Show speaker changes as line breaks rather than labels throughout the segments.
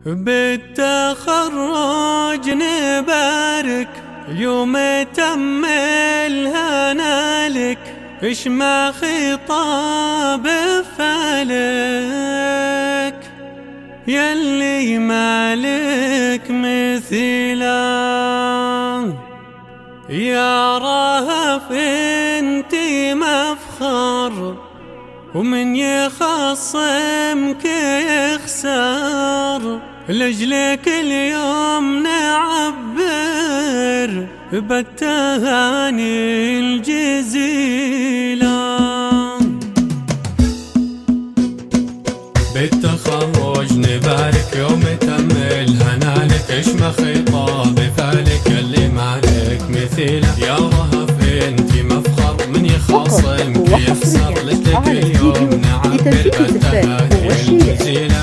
بالتخرج نبارك يوم تم الهنا لك، إش ما خطاب فالك يلي مالك مثله. يا رهف انت مفخر ومن يخصمك يخسر، لجلك اليوم نعبر بالتهاني الجزيلة. بالتخرج نبارك يوم تم الهنا لك، إش ما خطاب فالك اللي مالك مثيله. يا رهف انت مفخر من يخاصمك يخسر، لجلك اليوم نعبر بالتهاني الجزيلة.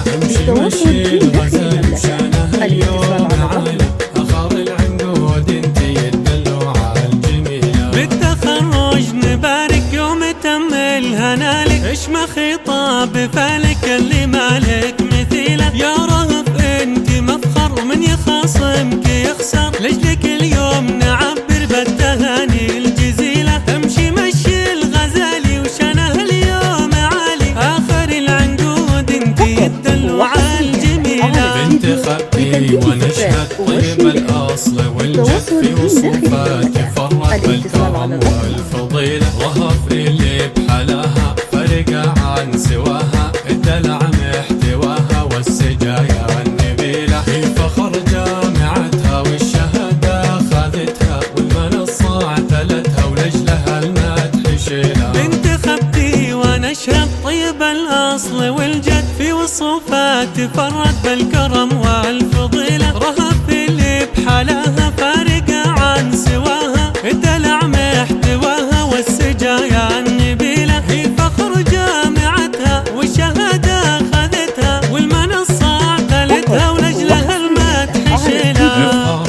امشي الغزال وشانه اليوم عالي، اخر العنقود انت الدلوعة الجميلة. بالتخرج نبارك يوم تم الهنا لك، إش ما خطاب فالك اللي مالك مثيله. يا رهف انت مفخر ومن يخاصمك يخسر، لجلك اليوم نعبر بالتهاني الجزيلة. تمشي مشي الغزالي وشانه اليوم عالي، اخر العنقود انت الدلوعة الجميلة. بنت خبي ونشهد طيب الاصل والجد، في وصفات فرق بالكرم والفضيلة. رهف اللي بحلاها فرق عن سواها، الدلع محتواها والسجايا النبيلة. في فخر جامعتها والشهادة خذتها، والمنصة اعتلتها ولجلها المدح شيلها. بنت خبتي ونشهد طيب الاصل والجد، في وصفات فرد بالكرم والفضيلة. رهف اللي بحلاها فارق عن سواها، الدلع محتواها والسجايا النبيلة. هي فخر جامعتها والشهادة خذتها، والمنصة اعتلتها ولجلها المدح شيلها.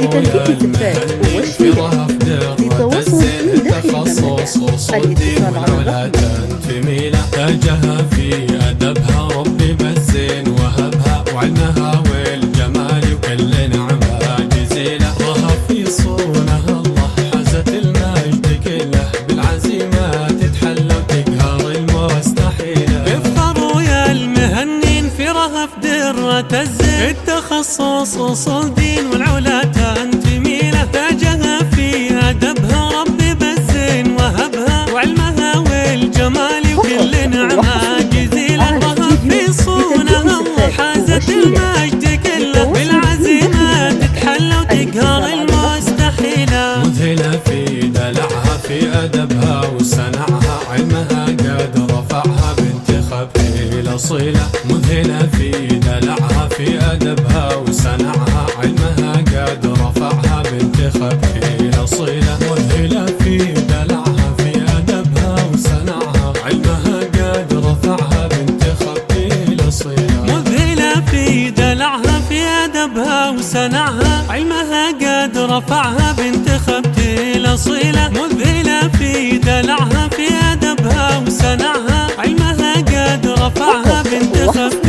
في رهف درة الزين التخصص اصول دين والعلا تنتمي له. تاجها في ادبها ربي بالزين وهبها، وعلمها والجمال وكل نعمة جزيلة. رهف في صونها الله حازت المجد كله، بالعزيمات تتحلى وتقهر المستحيلة. افخروا يا المهنين في رهف درة الزين التخصص اصول دين والعلا تنتمي له. تاجها في ادبها ربي بالزين وهبها، وعلمها والجمال وكل نعمة جزيلة. رهف في صونها الله حازت المجد كله، بالعزيمات تتحلى وتقهر المستحيلة. مذهلة في دلعها في أدبها وصنعها، علمها قد رفعها بنت خبتي الأصيلة. مذهلة في دلعها في أدبها وصنعها، علمها قد رفعها بنت خبتي الأصيلة. مذهلة في دلعها في أدبها وصنعها، علمها قد رفعها بنت خبتي الأصيلة. مذهلة في دلعها في أدبها وصنعها، علمها قد رفعها بنت خبتي الأصيلة. مذهلة في دلعها في أدبها وصنعها، علمها قد رفعها بنت خبتي